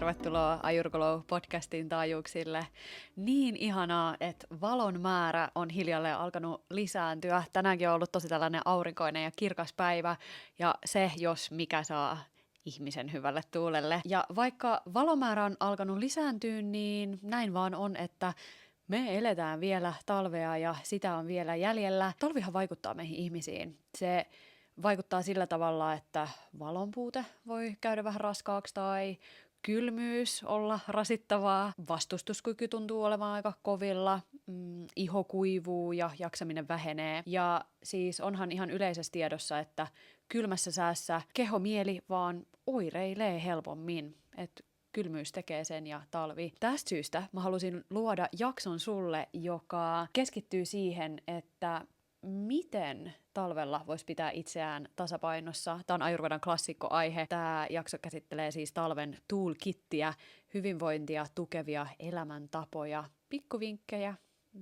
tervetuloa Ayurglow-podcastin taajuuksille. Niin ihanaa, että valon määrä on hiljalleen alkanut lisääntyä. Tänäänkin on ollut tosi tällainen aurinkoinen ja kirkas päivä, ja se, jos mikä saa ihmisen hyvälle tuulelle. Ja vaikka valomäärä on alkanut lisääntyä, niin näin vaan on, että me eletään vielä talvea ja sitä on vielä jäljellä. Talvihan vaikuttaa meihin ihmisiin. Se vaikuttaa sillä tavalla, että valonpuute voi käydä vähän raskaaksi tai kylmyys olla rasittavaa, vastustuskyky tuntuu olevan aika kovilla, iho kuivuu ja jaksaminen vähenee. Ja siis onhan ihan yleisessä tiedossa, että kylmässä säässä keho-mieli vaan oireilee helpommin, että kylmyys tekee sen ja talvi. Tästä syystä mä halusin luoda jakson sulle, joka keskittyy siihen, että miten talvella voisi pitää itseään tasapainossa. Tämä on Ayurvedan klassikkoaihe. Tämä jakso käsittelee siis talven toolkittiä, hyvinvointia tukevia elämäntapoja, pikkuvinkkejä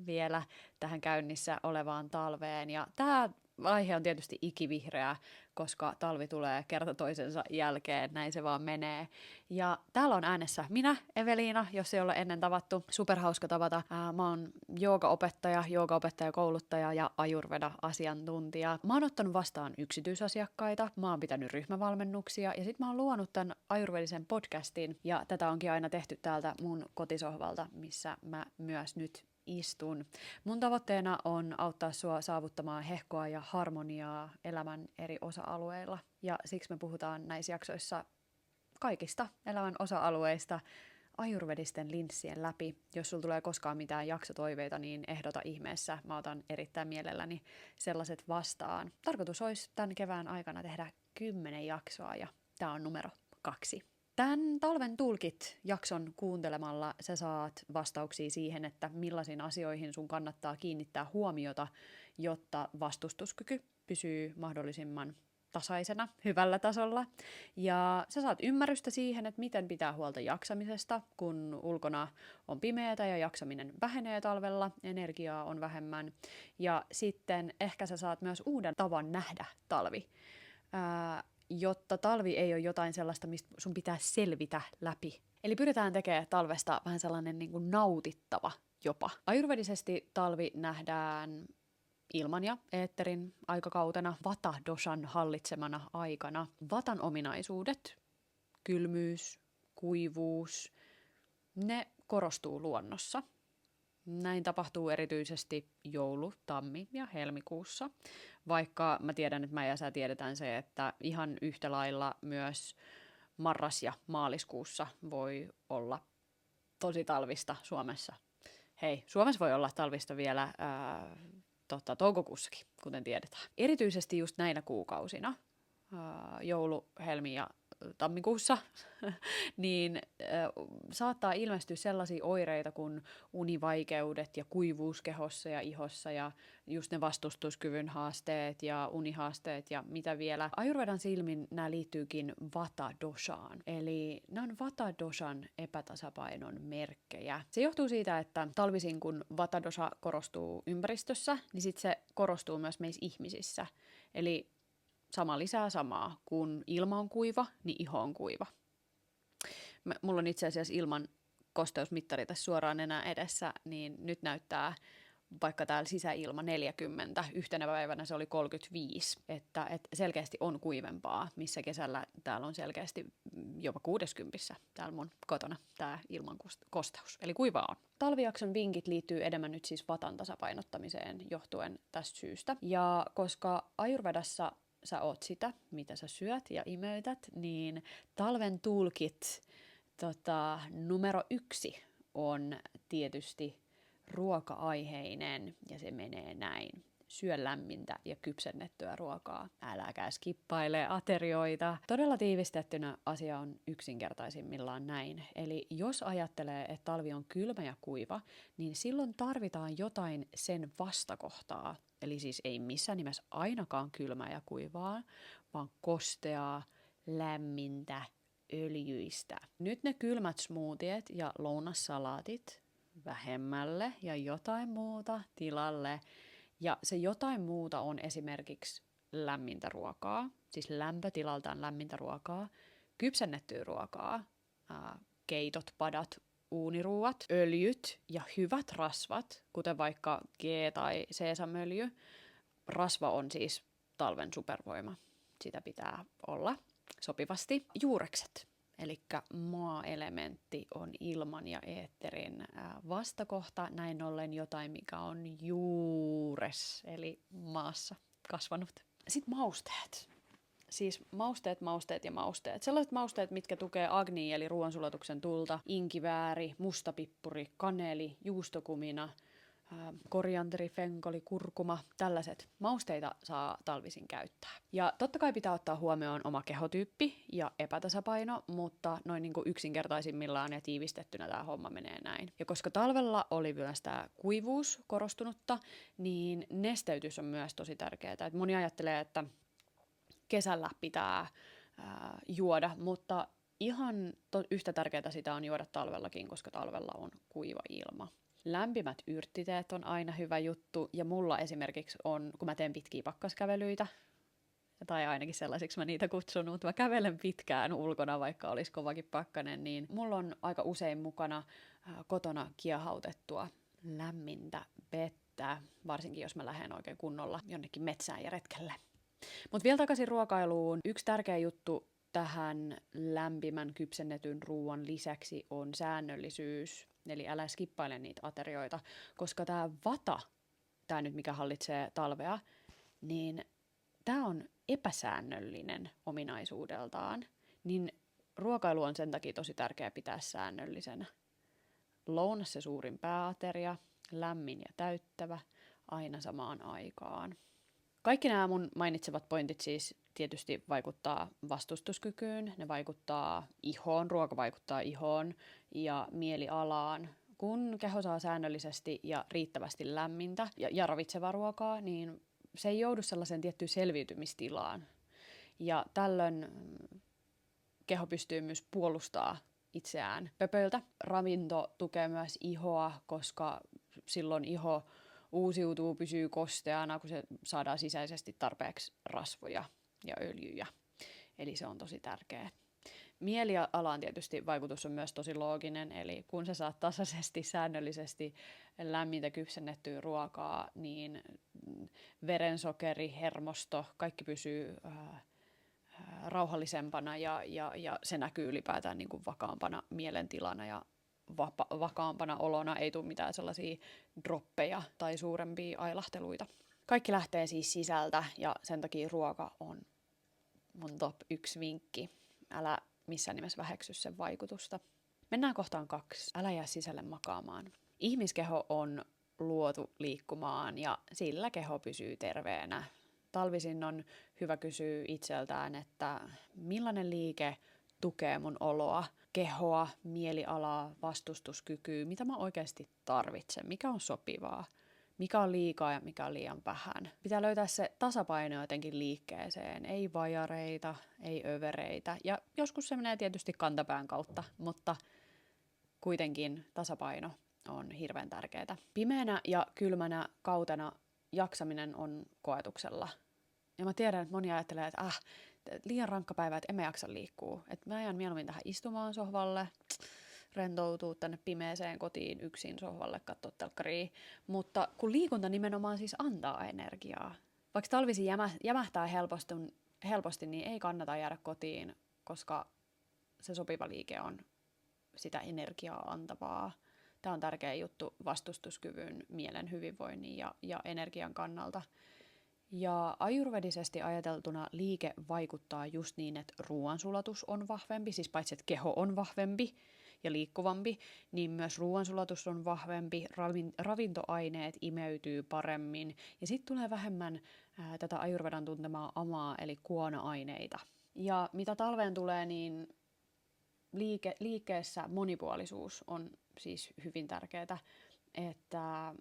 vielä tähän käynnissä olevaan talveen. Ja tämä aihe on tietysti ikivihreä, koska talvi tulee kerta toisensa jälkeen, näin se vaan menee. Ja täällä on äänessä minä, Eveliina, jos ei ole ennen tavattu. Superhauska tavata. Mä oon joogaopettaja, ja Ayurveda-asiantuntija. Mä oon ottanut vastaan yksityisasiakkaita, mä oon pitänyt ryhmävalmennuksia ja sit mä oon luonut tämän ayurvedisen podcastin. Ja tätä onkin aina tehty täältä mun kotisohvalta, missä mä myös nyt istun. Mun tavoitteena on auttaa sua saavuttamaan hehkoa ja harmoniaa elämän eri osa-alueilla. Ja siksi me puhutaan näissä jaksoissa kaikista elämän osa-alueista ayurvedisten linssien läpi. Jos sulla tulee koskaan mitään jaksotoiveita, niin ehdota ihmeessä. Mä otan erittäin mielelläni sellaiset vastaan. Tarkoitus olisi tämän kevään aikana tehdä 10 jaksoa ja tää on numero 2. Tämän talven toolkit-jakson kuuntelemalla sä saat vastauksia siihen, että millaisiin asioihin sun kannattaa kiinnittää huomiota, jotta vastustuskyky pysyy mahdollisimman tasaisena, hyvällä tasolla. Ja sä saat ymmärrystä siihen, että miten pitää huolta jaksamisesta, kun ulkona on pimeätä ja jaksaminen vähenee talvella, energiaa on vähemmän. Ja sitten ehkä sä saat myös uuden tavan nähdä talvi. Jotta talvi ei ole jotain sellaista, mistä sun pitää selvitä läpi. Eli pyritään tekemään talvesta vähän sellainen niin kuin nautittava jopa. Ayurvedisesti talvi nähdään ilman ja eetterin aikakautena, vata-doshan hallitsemana aikana. Vatan ominaisuudet, kylmyys, kuivuus, ne korostuu luonnossa. Näin tapahtuu erityisesti joulu-, tammi- ja helmikuussa, vaikka mä tiedän, että mä ja sä tiedetään se, että ihan yhtä lailla myös marras- ja maaliskuussa voi olla tosi talvista Suomessa. Hei, Suomessa voi olla talvista vielä toukokuussakin, kuten tiedetään. Erityisesti just näinä kuukausina, joulu-, helmi- ja tammikuussa, niin saattaa ilmestyä sellaisia oireita kuin univaikeudet ja kuivuus kehossa ja ihossa ja just ne vastustuskyvyn haasteet ja unihaasteet ja mitä vielä. Ayurvedan silmin nämä liittyykin vata-doshaan, eli nämä on vata-doshan epätasapainon merkkejä. Se johtuu siitä, että talvisin kun vata-dosha korostuu ympäristössä, niin sitten se korostuu myös meissä ihmisissä. Eli sama lisää samaa. Kun ilma on kuiva, niin iho on kuiva. Mulla on itse asiassa ilman kosteusmittari tässä suoraan enää edessä, niin nyt näyttää vaikka täällä sisäilma 40, yhtenä päivänä se oli 35, että selkeästi on kuivempaa, missä kesällä täällä on selkeästi jopa 60 täällä mun kotona tämä ilman kosteus, eli kuivaa on. Talvijakson vinkit liittyy enemmän nyt siis vatan tasapainottamiseen johtuen tästä syystä, ja koska Ayurvedassa sä oot sitä, mitä sä syöt ja imeytät, niin talven toolkit numero 1 on tietysti ruoka-aiheinen ja se menee näin. Syö lämmintä ja kypsennettyä ruokaa. Äläkää skippaile aterioita. Todella tiivistettynä asia on yksinkertaisimmillaan näin. Eli jos ajattelee, että talvi on kylmä ja kuiva, niin silloin tarvitaan jotain sen vastakohtaa. Eli siis ei missään nimessä ainakaan kylmää ja kuivaa, vaan kosteaa, lämmintä, öljyistä. Nyt ne kylmät smoothiet ja lounassalaatit vähemmälle ja jotain muuta tilalle. Ja se jotain muuta on esimerkiksi lämmintä ruokaa, siis lämpötilaltaan lämmintä ruokaa, kypsennettyä ruokaa, keitot, padat, uuniruuat, öljyt ja hyvät rasvat, kuten vaikka ghee- tai seesamöljy. Rasva on siis talven supervoima. Sitä pitää olla sopivasti. Juurekset, eli maa-elementti on ilman ja eetterin vastakohta. Näin ollen jotain, mikä on juures, eli maassa kasvanut. Sitten mausteet. Siis mausteet ja mausteet. Sellaiset mausteet, mitkä tukee agni eli ruoansulatuksen tulta, inkivääri, mustapippuri, kaneli, juustokumina, korianderi, fenkoli, kurkuma, tällaiset mausteita saa talvisin käyttää. Ja totta kai pitää ottaa huomioon oma kehotyyppi ja epätasapaino, mutta noin niin kuin yksinkertaisimmillaan ja tiivistettynä tämä homma menee näin. Ja koska talvella oli myös tämä kuivuus korostunutta, niin nesteytys on myös tosi tärkeää. Et moni ajattelee, että kesällä pitää juoda, mutta ihan yhtä tärkeää sitä on juoda talvellakin, koska talvella on kuiva ilma. Lämpimät yrttiteet on aina hyvä juttu, ja mulla esimerkiksi on, kun mä teen pitkiä pakkaskävelyitä, tai ainakin sellaisiksi mä niitä kutsun, mutta mä kävelen pitkään ulkona, vaikka olisi kovakin pakkanen, niin mulla on aika usein mukana kotona kiehautettua lämmintä vettä, varsinkin jos mä lähden oikein kunnolla jonnekin metsään ja retkelle. Mutta vielä takaisin ruokailuun. Yksi tärkeä juttu tähän lämpimän kypsennetyn ruoan lisäksi on säännöllisyys. Eli älä skippaile niitä aterioita, koska tämä vata, tämä nyt mikä hallitsee talvea, niin tämä on epäsäännöllinen ominaisuudeltaan. Niin ruokailu on sen takia tosi tärkeää pitää säännöllisenä. Lounas se suurin pääateria, lämmin ja täyttävä, aina samaan aikaan. Kaikki nämä mun mainitsevat pointit siis tietysti vaikuttaa vastustuskykyyn, ne vaikuttaa ihoon, ruoka vaikuttaa ihoon ja mielialaan. Kun keho saa säännöllisesti ja riittävästi lämmintä ja ravitsevaa ruokaa, niin se ei joudu sellaiseen tiettyyn selviytymistilaan. Ja tällöin keho pystyy myös puolustamaan itseään pöpöiltä. Ravinto tukee myös ihoa, koska silloin iho uusiutuu, pysyy kosteana, kun se saadaan sisäisesti tarpeeksi rasvoja ja öljyjä. Eli se on tosi tärkeää. Mielialaan tietysti vaikutus on myös tosi looginen, eli kun sä saat tasaisesti, säännöllisesti lämmintä kypsennettyä ruokaa, niin verensokeri, hermosto, kaikki pysyy rauhallisempana ja se näkyy ylipäätään niin kuin vakaampana mielentilana ja vakaampana olona, ei tule mitään sellaisia droppeja tai suurempia ailahteluita. Kaikki lähtee siis sisältä ja sen takia ruoka on mun top 1 vinkki. Älä missään nimessä väheksy sen vaikutusta. Mennään kohtaan 2. Älä jää sisälle makaamaan. Ihmiskeho on luotu liikkumaan ja sillä keho pysyy terveenä. Talvisin on hyvä kysyä itseltään, että millainen liike tukee mun oloa, kehoa, mielialaa, vastustuskykyä, mitä mä oikeasti tarvitsen, mikä on sopivaa, mikä on liikaa ja mikä on liian vähän. Pitää löytää se tasapaino jotenkin liikkeeseen, ei vajareita, ei övereitä ja joskus se menee tietysti kantapään kautta, mutta kuitenkin tasapaino on hirveän tärkeää. Pimeänä ja kylmänä kautena jaksaminen on koetuksella. Ja mä tiedän, että moni ajattelee, että liian rankka päivä, että en mä jaksa liikkua. Että mä ajan mieluummin tähän istumaan sohvalle, rentoutuu tänne pimeeseen kotiin yksin sohvalle, katsoa telkkaria. Mutta kun liikunta nimenomaan siis antaa energiaa. Vaikka talvisin jämähtää helposti, niin ei kannata jäädä kotiin, koska se sopiva liike on sitä energiaa antavaa. Tämä on tärkeä juttu vastustuskyvyn, mielen hyvinvoinnin ja energian kannalta. Ja ajurvedisesti ajateltuna liike vaikuttaa just niin, että ruoansulatus on vahvempi, siis paitsi että keho on vahvempi ja liikkuvampi, niin myös ruoansulatus on vahvempi, ravintoaineet imeytyy paremmin ja sitten tulee vähemmän tätä ajurvedan tuntemaa amaa eli kuona-aineita. Ja mitä talveen tulee, niin liikkeessä monipuolisuus on siis hyvin tärkeää, että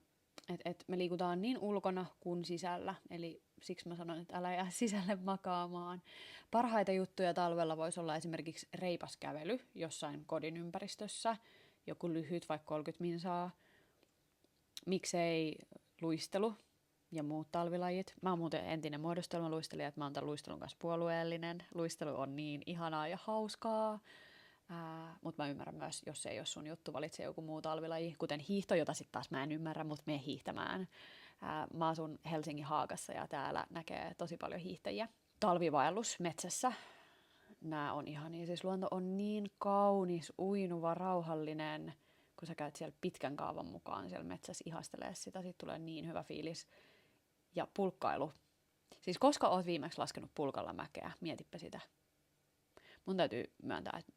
me liikutaan niin ulkona kuin sisällä, eli siksi mä sanon, että älä jää sisälle makaamaan. Parhaita juttuja talvella voisi olla esimerkiksi reipas kävely jossain kodin ympäristössä, joku lyhyt, vaikka 30 minsaa. Miksei luistelu ja muut talvilajit. Mä oon muuten entinen muodostelmaluistelija, että mä oon tämän luistelun kanssa puolueellinen. Luistelu on niin ihanaa ja hauskaa. Mutta mä ymmärrän myös, jos se ei ole sun juttu, valitse joku muu talvilaji, kuten hiihto, jota sitten taas mä en ymmärrä, mutta mene hiihtämään. Mä asun Helsingin Haagassa ja täällä näkee tosi paljon hiihtäjiä. Talvivaellus metsässä. Nämä on ihania. Siis luonto on niin kaunis, uinuva, rauhallinen, kun sä käyt siellä pitkän kaavan mukaan siellä metsässä ihastelee sitä. Siitä tulee niin hyvä fiilis. Ja pulkkailu. Siis koska oot viimeksi laskenut pulkalla mäkeä, mietipä sitä. Mun täytyy myöntää, että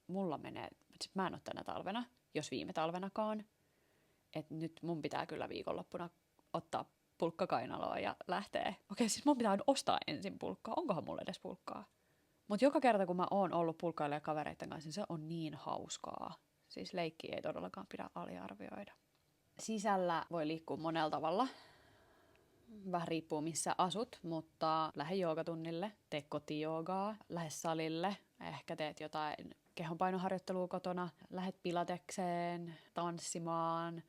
mulla menee, mä en ole tänä talvena, jos viime talvenakaan, että nyt mun pitää kyllä viikonloppuna ottaa pulkka kainaloa ja lähtee. Okei, siis mun pitää ostaa ensin pulkkaa. Onkohan mulla edes pulkkaa? Mutta joka kerta, kun mä oon ollut pulkkailemaan kavereiden kanssa, niin se on niin hauskaa. Siis leikkiä ei todellakaan pidä aliarvioida. Sisällä voi liikkua monella tavalla. Vähän riippuu missä asut, mutta lähde joogatunnille, tee kotijoogaa, lähde salille, ehkä teet jotain kehonpainoharjoittelua kotona, lähde pilatekseen, tanssimaan.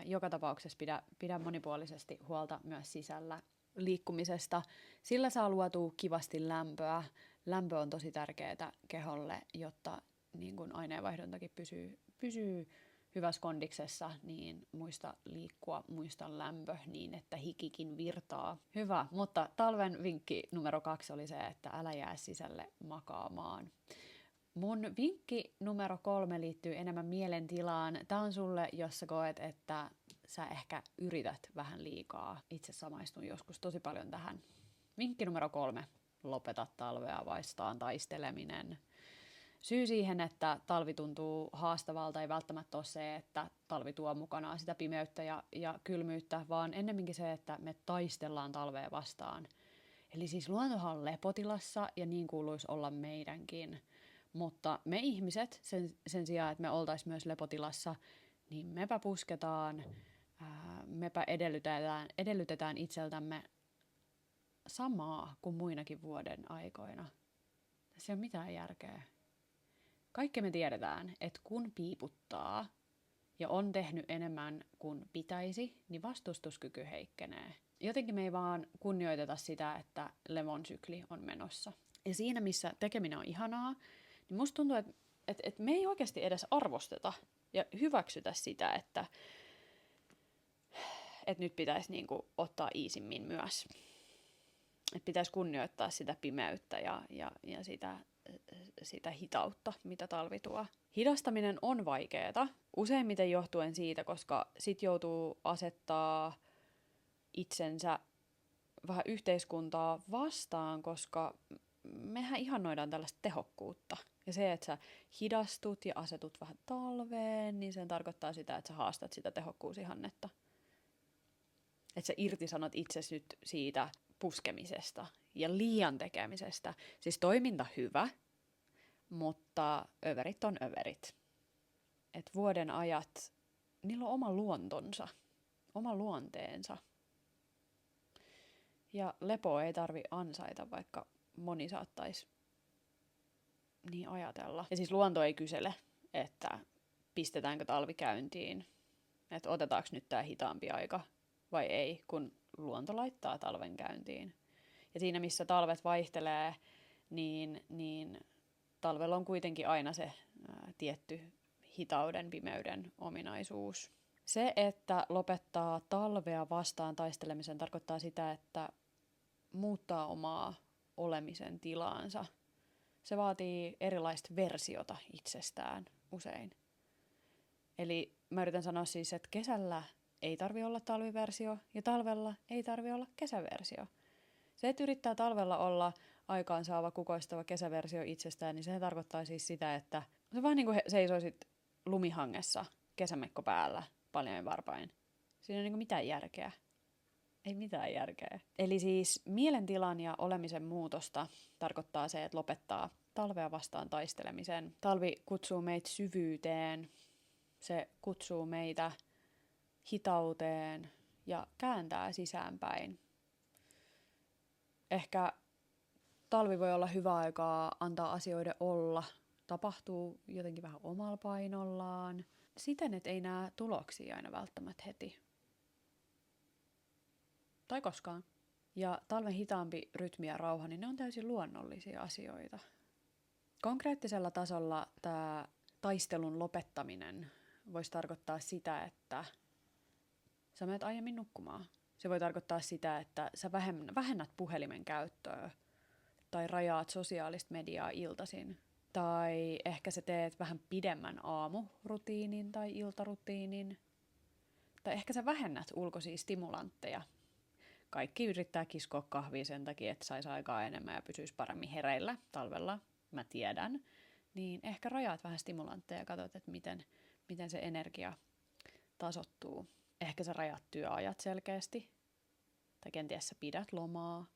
Joka tapauksessa pidä monipuolisesti huolta myös sisällä liikkumisesta. Sillä saa luotua kivasti lämpöä. Lämpö on tosi tärkeää keholle, jotta niin kun aineenvaihduntakin pysyy hyvässä kondiksessa, niin muista liikkua, muista lämpö niin, että hikikin virtaa. Hyvä, mutta talven vinkki numero 2 oli se, että älä jää sisälle makaamaan. Mun vinkki numero 3 liittyy enemmän mielentilaan. Tää on sulle, jos sä koet, että sä ehkä yrität vähän liikaa. Itse samaistun joskus tosi paljon tähän. Vinkki numero 3. Lopeta talvea vastaan taisteleminen. Syy siihen, että talvi tuntuu haastavalta, ei välttämättä ole se, että talvi tuo mukanaan sitä pimeyttä ja kylmyyttä, vaan ennemminkin se, että me taistellaan talvea vastaan. Eli siis luontohan on lepotilassa ja niin kuuluisi olla meidänkin. Mutta me ihmiset, sen sijaan, että me oltaisiin myös lepotilassa, niin mepä pusketaan, mepä edellytetään itseltämme samaa kuin muinakin vuoden aikoina. Tässä ei ole mitään järkeä. Kaikki me tiedetään, että kun piiputtaa ja on tehnyt enemmän kuin pitäisi, niin vastustuskyky heikkenee. Jotenkin me ei vaan kunnioiteta sitä, että levon sykli on menossa. Ja siinä, missä tekeminen on ihanaa, niin musta tuntuu, että me ei oikeasti edes arvosteta ja hyväksytä sitä, että nyt pitäisi niinku ottaa iisimmin myös. Että pitäisi kunnioittaa sitä pimeyttä ja sitä hitautta, mitä talvi tuo. Hidastaminen on vaikeaa, useimmiten johtuen siitä, koska sit joutuu asettaa itsensä vähän yhteiskuntaa vastaan, koska mehän ihannoidaan tällaista tehokkuutta. Ja se, että sä hidastut ja asetut vähän talveen, niin sen tarkoittaa sitä, että sä haastat sitä tehokkuusihannetta. Että sä irtisanot itsesi nyt siitä puskemisesta ja liian tekemisestä. Siis toiminta hyvä, mutta överit on överit. Et vuoden ajat, niillä on oma luontonsa, oma luonteensa. Ja lepoa ei tarvi ansaita, vaikka moni saattaisi niin ajatella. Ja siis luonto ei kysele, että pistetäänkö talvi käyntiin, että otetaanko nyt tämä hitaampi aika vai ei, kun luonto laittaa talven käyntiin. Ja siinä, missä talvet vaihtelee, niin talvella on kuitenkin aina se tietty hitauden, pimeyden ominaisuus. Se, että lopettaa talvea vastaan taistelemisen, tarkoittaa sitä, että muuttaa omaa olemisen tilaansa. Se vaatii erilaista versiota itsestään usein. Eli mä yritän sanoa siis, että kesällä ei tarvi olla talviversio ja talvella ei tarvi olla kesäversio. Se, että yrittää talvella olla aikaansaava, kukoistava kesäversio itsestään, niin se tarkoittaa siis sitä, että se vaan niin kuin seisoisit lumihangessa kesämekko päällä paljain varpain. Siinä ei ole niin mitään järkeä. Ei mitään järkeä. Eli siis mielentilan ja olemisen muutosta tarkoittaa se, että lopettaa talvea vastaan taistelemisen. Talvi kutsuu meitä syvyyteen, se kutsuu meitä hitauteen ja kääntää sisäänpäin. Ehkä talvi voi olla hyvä aikaa antaa asioiden olla, tapahtuu jotenkin vähän omalla painollaan, siten, että ei näe tuloksia aina välttämättä heti. Tai koskaan. Ja talven hitaampi rytmi ja rauha, niin ne on täysin luonnollisia asioita. Konkreettisella tasolla tämä taistelun lopettaminen voisi tarkoittaa sitä, että sä menet aiemmin nukkumaan. Se voi tarkoittaa sitä, että sä vähennät puhelimen käyttöä tai rajaat sosiaalista mediaa iltaisin. Tai ehkä sä teet vähän pidemmän aamurutiinin tai iltarutiinin. Tai ehkä sä vähennät ulkoisia stimulantteja. Kaikki yrittää kiskoa kahvia sen takia, että saisi aikaa enemmän ja pysyisi paremmin hereillä talvella. Mä tiedän. Niin ehkä rajaat vähän stimulantteja ja katsot, että miten se energia tasottuu. Ehkä sä rajaat työajat selkeästi. Tai kenties sä pidät lomaa.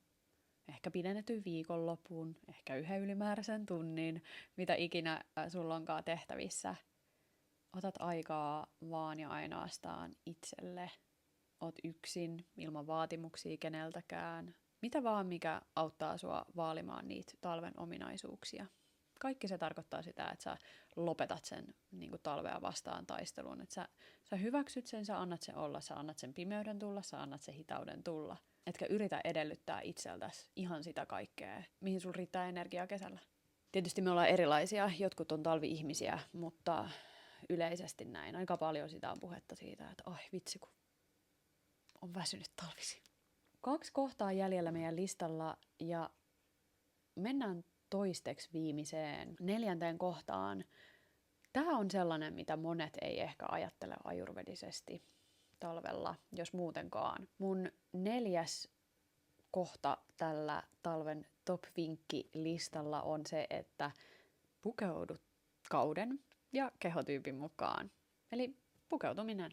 Ehkä pidennetyn viikonlopun. Ehkä yhden ylimääräisen tunnin. Mitä ikinä sulla onkaan tehtävissä. Otat aikaa vaan ja ainoastaan itselle. Oot yksin, ilman vaatimuksia keneltäkään. Mitä vaan, mikä auttaa sua vaalimaan niitä talven ominaisuuksia. Kaikki se tarkoittaa sitä, että sä lopetat sen niin kuin talvea vastaan taistelun. Että sä hyväksyt sen, sä annat sen olla, sä annat sen pimeyden tulla, sä annat sen hitauden tulla. Etkä yritä edellyttää itseltäsi ihan sitä kaikkea, mihin sun riittää energiaa kesällä. Tietysti me ollaan erilaisia, jotkut on talvi-ihmisiä, mutta yleisesti näin. Aika paljon sitä on puhetta siitä, että oi vitsi, kun on väsynyt talvisi. 2 kohtaa jäljellä meidän listalla ja mennään toisteksi viimeiseen 4. kohtaan. Tämä on sellainen, mitä monet ei ehkä ajattele ajurvedisesti talvella, jos muutenkaan. Mun 4. kohta tällä talven top-vinkki-listalla on se, että pukeudut kauden ja kehotyypin mukaan. Eli pukeutuminen.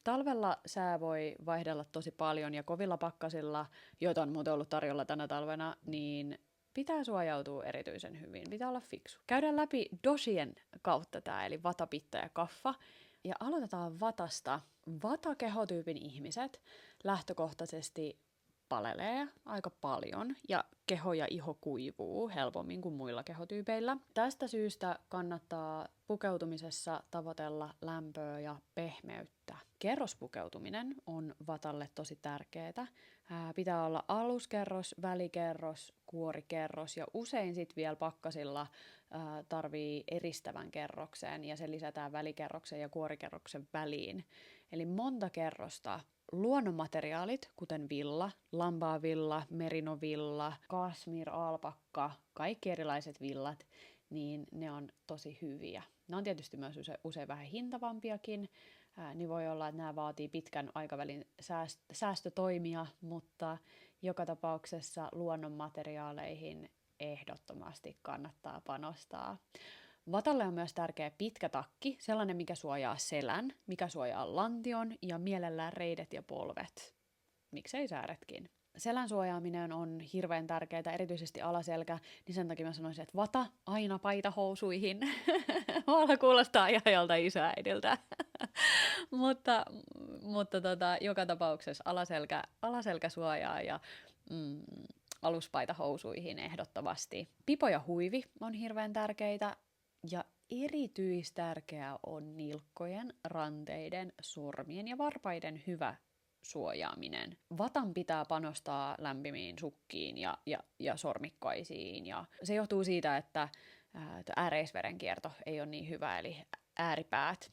Talvella sää voi vaihdella tosi paljon ja kovilla pakkasilla, joita on muuten ollut tarjolla tänä talvena, niin pitää suojautua erityisen hyvin. Pitää olla fiksu. Käydään läpi doshien kautta tää, eli vata, pitta ja kaffa. Ja aloitetaan vatasta. Vata-kehotyypin ihmiset lähtökohtaisesti palelee aika paljon ja keho ja iho kuivuu helpommin kuin muilla kehotyypeillä. Tästä syystä kannattaa pukeutumisessa tavoitella lämpöä ja pehmeyttä. Kerrospukeutuminen on vatalle tosi tärkeää. Pitää olla aluskerros, välikerros, kuorikerros ja usein sitten vielä pakkasilla tarvii eristävän kerroksen ja se lisätään välikerroksen ja kuorikerroksen väliin. Eli monta kerrosta. Luonnonmateriaalit, kuten villa, lampaavilla, merinovilla, kasmir, alpakka, kaikki erilaiset villat, niin ne on tosi hyviä. Ne on tietysti myös usein vähän hintavampiakin, niin voi olla, että nämä vaatii pitkän aikavälin säästötoimia, mutta joka tapauksessa luonnonmateriaaleihin ehdottomasti kannattaa panostaa. Vatalle on myös tärkeä pitkä takki, sellainen mikä suojaa selän, mikä suojaa lantion ja mielellään reidet ja polvet. Miksei sääretkin. Selän suojaaminen on hirveän tärkeää, erityisesti alaselkä, niin sen takia mä sanoisin, että vata aina paitahousuihin. Mulla kuulostaa ihan jolta isoäidiltä. mutta joka tapauksessa alaselkä suojaa ja aluspaitahousuihin ehdottomasti. Pipo ja huivi on hirveän tärkeitä. Ja erityistärkeää on nilkkojen, ranteiden, sormien ja varpaiden hyvä suojaaminen. Vatan pitää panostaa lämpimiin sukkiin ja sormikkaisiin. Ja se johtuu siitä, että ääreisverenkierto ei ole niin hyvä, eli ääripäät,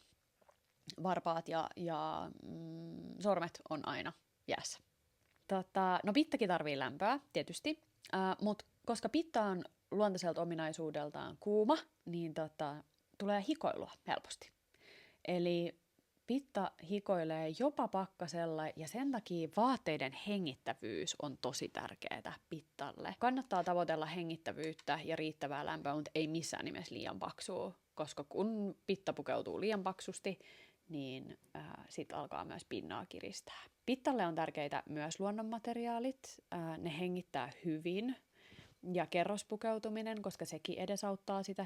varpaat ja sormet on aina jäässä. No pittakin tarvii lämpöä, tietysti, mutta koska pitta on luontaiselta ominaisuudeltaan kuuma, niin tulee hikoilua helposti. Eli pitta hikoilee jopa pakkasella ja sen takia vaatteiden hengittävyys on tosi tärkeää pittalle. Kannattaa tavoitella hengittävyyttä ja riittävää lämpöä, mutta ei missään nimessä liian paksua, koska kun pitta pukeutuu liian paksusti, niin sitten alkaa myös pinnaa kiristää. Pittalle on tärkeitä myös luonnonmateriaalit, ne hengittää hyvin. Ja kerrospukeutuminen, koska sekin edesauttaa sitä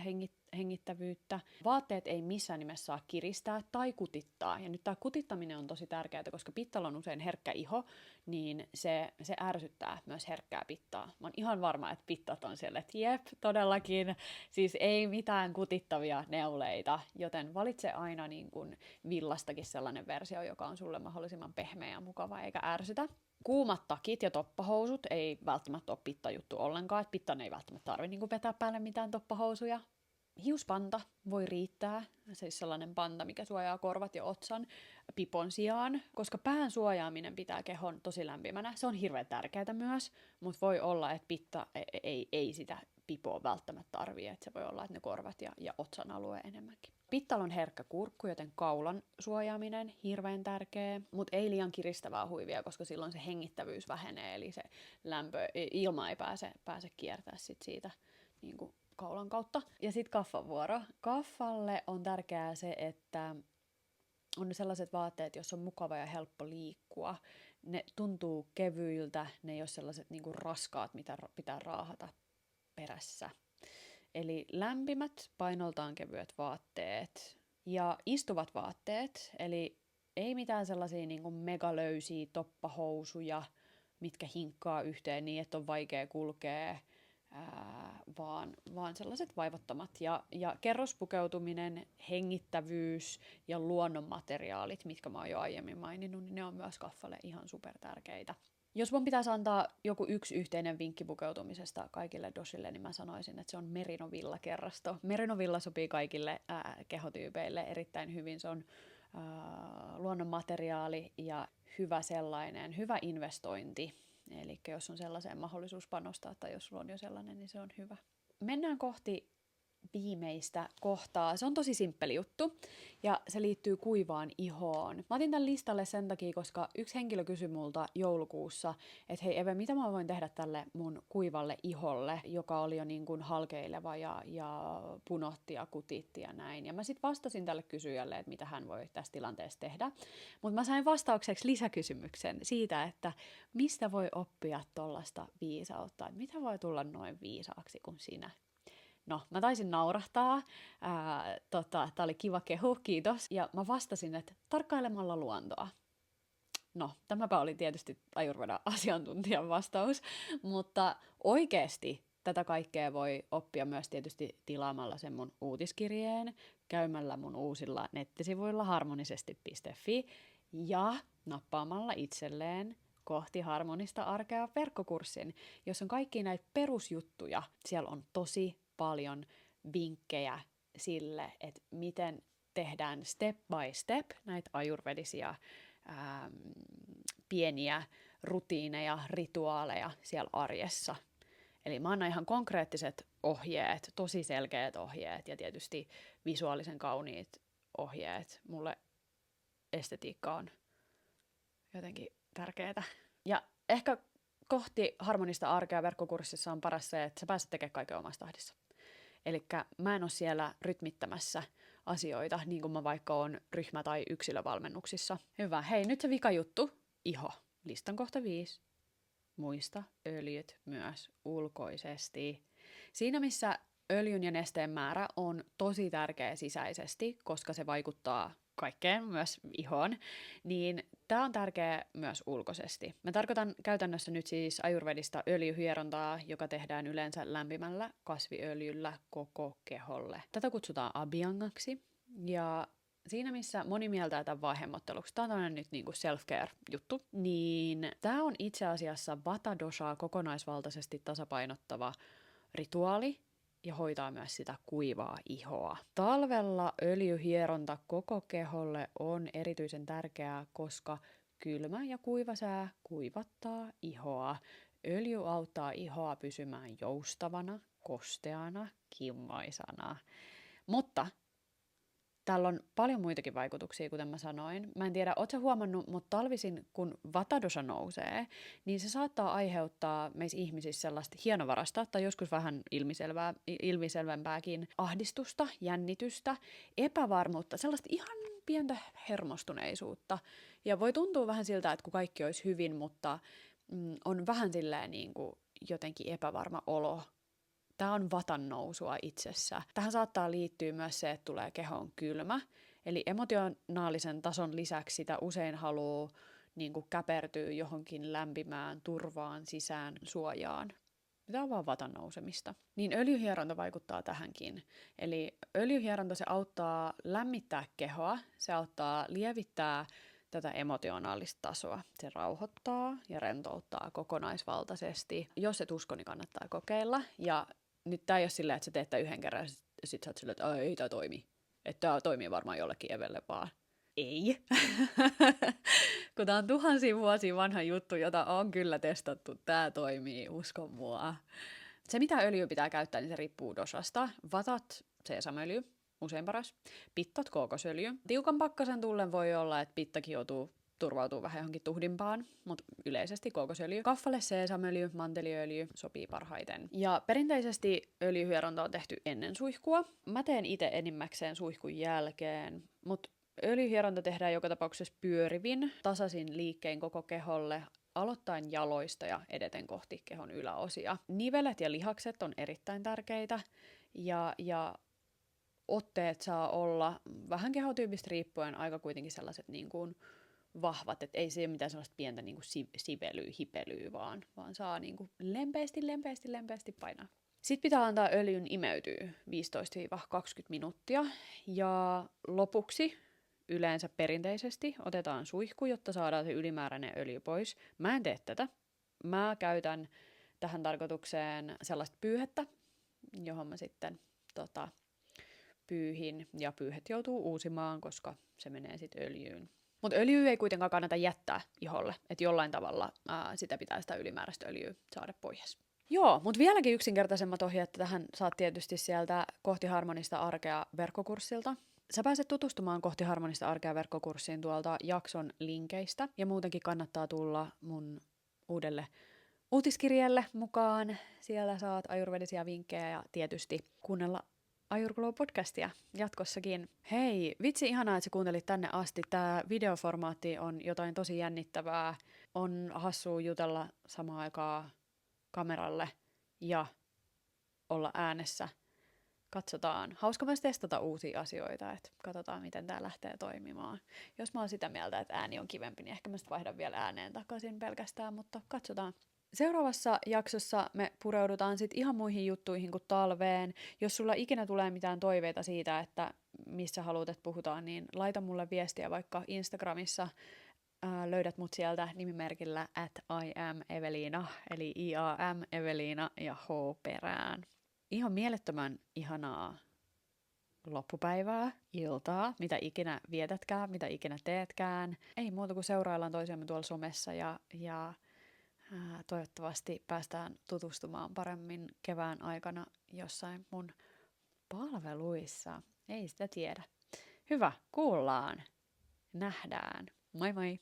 hengittävyyttä. Vaatteet ei missään nimessä saa kiristää tai kutittaa. Ja nyt tämä kutittaminen on tosi tärkeää, koska pittalla on usein herkkä iho, niin se ärsyttää myös herkkää pittaa. Mä oon ihan varma, että pittat on siellä, että jep, todellakin. Siis ei mitään kutittavia neuleita, joten valitse aina niin kuin villastakin sellainen versio, joka on sulle mahdollisimman pehmeä ja mukava eikä ärsytä. Kuumat takit ja toppahousut ei välttämättä ole pittajuttu ollenkaan, että pittan ei välttämättä tarvitse niin vetää päälle mitään toppahousuja. Hiuspanta voi riittää, siis sellainen panta, mikä suojaa korvat ja otsan pipon sijaan, koska pään suojaaminen pitää kehon tosi lämpimänä. Se on hirveän tärkeää myös, mutta voi olla, että pitta ei sitä pipoa välttämättä tarvitse, että se voi olla, että ne korvat ja otsan alue enemmänkin. Pittalla on herkkä kurkku, joten kaulan suojaaminen hirveän tärkeä, mutta ei liian kiristävää huivia, koska silloin se hengittävyys vähenee, eli se ilma ei pääse kiertää siitä niin kuin kaulan kautta. Ja sitten kaffan vuoro. Kaffalle on tärkeää se, että on ne sellaiset vaatteet, joissa on mukava ja helppo liikkua. Ne tuntuu kevyiltä, ne ei ole sellaiset niinku raskaat, mitä pitää raahata perässä. Eli lämpimät, painoltaan kevyet vaatteet ja istuvat vaatteet, eli ei mitään sellaisia niinku megalöysiä toppahousuja, mitkä hinkkaa yhteen niin, että on vaikea kulkea, vaan sellaiset vaivattomat. Ja kerrospukeutuminen, hengittävyys ja luonnonmateriaalit, mitkä mä oon jo aiemmin maininnut, niin ne on myös kaffalle ihan super tärkeitä. Jos mun pitäisi antaa joku yksi yhteinen vinkki pukeutumisesta kaikille dosille, niin mä sanoisin, että se on Merino-villakerrasto. Merino-villa sopii kaikille kehotyypeille erittäin hyvin. Se on luonnonmateriaali ja hyvä sellainen, hyvä investointi. Eli jos on sellaiseen mahdollisuus panostaa tai jos sulla on jo sellainen, niin se on hyvä. Mennään kohti viimeistä kohtaa. Se on tosi simppeli juttu ja se liittyy kuivaan ihoon. Mä otin tämän listalle sen takia, koska yksi henkilö kysyi multa joulukuussa, että hei Eve, mitä mä voin tehdä tälle mun kuivalle iholle, joka oli jo niin kuin halkeileva ja punotti ja kutitti ja näin. Ja mä sitten vastasin tälle kysyjälle, että mitä hän voi tässä tilanteessa tehdä. Mutta mä sain vastaukseksi lisäkysymyksen siitä, että mistä voi oppia tollaista viisautta, että mitä voi tulla noin viisaaksi kuin sinä. No, mä taisin naurahtaa. Tää oli kiva kehu, kiitos. Ja mä vastasin, että tarkkailemalla luontoa. No, tämäpä oli tietysti Ayurvedan asiantuntijan vastaus, mutta oikeasti tätä kaikkea voi oppia myös tietysti tilaamalla sen mun uutiskirjeen, käymällä mun uusilla nettisivuilla harmonisesti.fi ja nappaamalla itselleen kohti harmonista arkea verkkokurssin, jossa on kaikki näitä perusjuttuja. Siellä on tosi paljon vinkkejä sille, että miten tehdään step by step näitä ajurvedisia pieniä rutiineja, rituaaleja siellä arjessa. Eli mä annan ihan konkreettiset ohjeet, tosi selkeät ohjeet ja tietysti visuaalisen kauniit ohjeet. Mulle estetiikka on jotenkin tärkeää. Ja ehkä kohti harmonista arkea verkkokurssissa on paras se, että sä pääset tekemään kaiken omassa tahdissa. Elikkä mä en ole siellä rytmittämässä asioita, niin kuin mä vaikka oon ryhmä- tai yksilövalmennuksissa. Hyvä. Hei, nyt se vika juttu. Iho. Listan kohta 5. Muista öljyt myös ulkoisesti. Siinä missä öljyn ja nesteen määrä on tosi tärkeä sisäisesti, koska se vaikuttaa kaikkeen, myös ihoon, niin tämä on tärkeä myös ulkoisesti. Mä tarkoitan käytännössä nyt siis ayurvedista öljyhierontaa, joka tehdään yleensä lämpimällä kasviöljyllä koko keholle. Tätä kutsutaan abhyangaksi, ja siinä missä moni mieltää tämän vaan hemmotteluksi, tämä on tämmöinen nyt niinku self-care-juttu, niin tämä on itse asiassa vata-doshaa kokonaisvaltaisesti tasapainottava rituaali, ja hoitaa myös sitä kuivaa ihoa. Talvella öljyhieronta koko keholle on erityisen tärkeää, koska kylmä ja kuiva sää kuivattaa ihoa. Öljy auttaa ihoa pysymään joustavana, kosteana, kimmoisana. Mutta tällä on paljon muitakin vaikutuksia, kuten mä sanoin. Mä en tiedä, ootko sä huomannut, mutta talvisin, kun vata-dosha nousee, niin se saattaa aiheuttaa meissä ihmisissä sellaista hienovarasta tai joskus vähän ilmiselvempääkin ahdistusta, jännitystä, epävarmuutta, sellaista ihan pientä hermostuneisuutta. Ja voi tuntua vähän siltä, että kun kaikki olisi hyvin, mutta on vähän silleen niin kuin jotenkin epävarma olo. Tämä on vatan nousua itsessä. Tähän saattaa liittyä myös se, että tulee kehoon kylmä. Eli emotionaalisen tason lisäksi sitä usein haluaa niin kuin käpertyä johonkin lämpimään turvaan, sisään, suojaan. Tämä on vaan vatan nousemista. Niin öljyhieronta vaikuttaa tähänkin. Eli öljyhieronta se auttaa lämmittää kehoa, se auttaa lievittää tätä emotionaalista tasoa. Se rauhoittaa ja rentouttaa kokonaisvaltaisesti. Jos et usko, niin kannattaa kokeilla. Ja nyt tää ei ole silleen, että sä teet tämän yhden kerran ja sit sä oot silleen, että ei tää toimi. Että tää toimii varmaan jollekin evelle vaan. Ei. Kun tää on tuhansia vuosia vanha juttu, jota on kyllä testattu. Tää toimii, usko mua. Se, mitä öljyä pitää käyttää, niin se riippuu dosasta. Vatat, seesamöljy, usein paras. Pittat, kookosöljy. Tiukan pakkasen tullen voi olla, että pittakin turvautuu vähän johonkin tuhdimpaan, mutta yleisesti kookosöljy. Kaffale, seesamöljy, manteliöljy sopii parhaiten. Ja perinteisesti öljyhieronta on tehty ennen suihkua. Mä teen itse enimmäkseen suihkun jälkeen, mutta öljyhieronta tehdään joka tapauksessa pyörivin, tasaisin liikkein koko keholle, aloittaen jaloista ja edeten kohti kehon yläosia. Nivelet ja lihakset on erittäin tärkeitä ja otteet saa olla vähän kehotyypistä riippuen aika kuitenkin sellaiset niin kuin vahvat, että ei se ole mitään sellaista pientä niin kuin sivelyä, hipelyä, vaan saa niin kuin lempeästi painaa. Sitten pitää antaa öljyn imeytyä 15-20 minuuttia ja lopuksi yleensä perinteisesti otetaan suihku, jotta saadaan se ylimääräinen öljy pois. Mä en tee tätä. Mä käytän tähän tarkoitukseen sellaista pyyhettä, johon mä sitten pyyhin. Ja pyyhet joutuu uusimaan, koska se menee sitten öljyyn. Mutta öljyä ei kuitenkaan kannata jättää iholle. Että jollain tavalla sitä pitää sitä ylimääräistä öljyä saada pois. Joo, mutta vieläkin yksinkertaisemmat ohjeet tähän saat tietysti sieltä Kohti harmonista arkea -verkkokurssilta. Sä pääset tutustumaan Kohti harmonista arkea -verkkokurssiin tuolta jakson linkeistä. Ja muutenkin kannattaa tulla mun uudelle uutiskirjeelle mukaan. Siellä saat ajurvedisia vinkkejä ja tietysti kuunnella Ayurglow-podcastia jatkossakin. Hei, vitsi ihanaa, että sä kuuntelit tänne asti. Tää videoformaatti on jotain tosi jännittävää. On hassua jutella samaan aikaan kameralle ja olla äänessä. Katsotaan. Hauska myös testata uusia asioita, että katsotaan, miten tämä lähtee toimimaan. Jos mä oon sitä mieltä, että ääni on kivempi, niin ehkä mä vaihdan vielä ääneen takaisin pelkästään, mutta katsotaan. Seuraavassa jaksossa me pureudutaan sitten ihan muihin juttuihin kuin talveen. Jos sulla ikinä tulee mitään toiveita siitä, että missä haluat, että puhutaan, niin laita mulle viestiä vaikka Instagramissa. Löydät mut sieltä nimimerkillä @IamEvelina, eli IAM Evelina ja H perään. Ihan mielettömän ihanaa loppupäivää, iltaa, mitä ikinä vietätkään, mitä ikinä teetkään. Ei muuta kuin seuraillaan toisiamme tuolla somessa ja toivottavasti päästään tutustumaan paremmin kevään aikana jossain mun palveluissa. Ei sitä tiedä. Hyvä, kuullaan. Nähdään. Moi moi!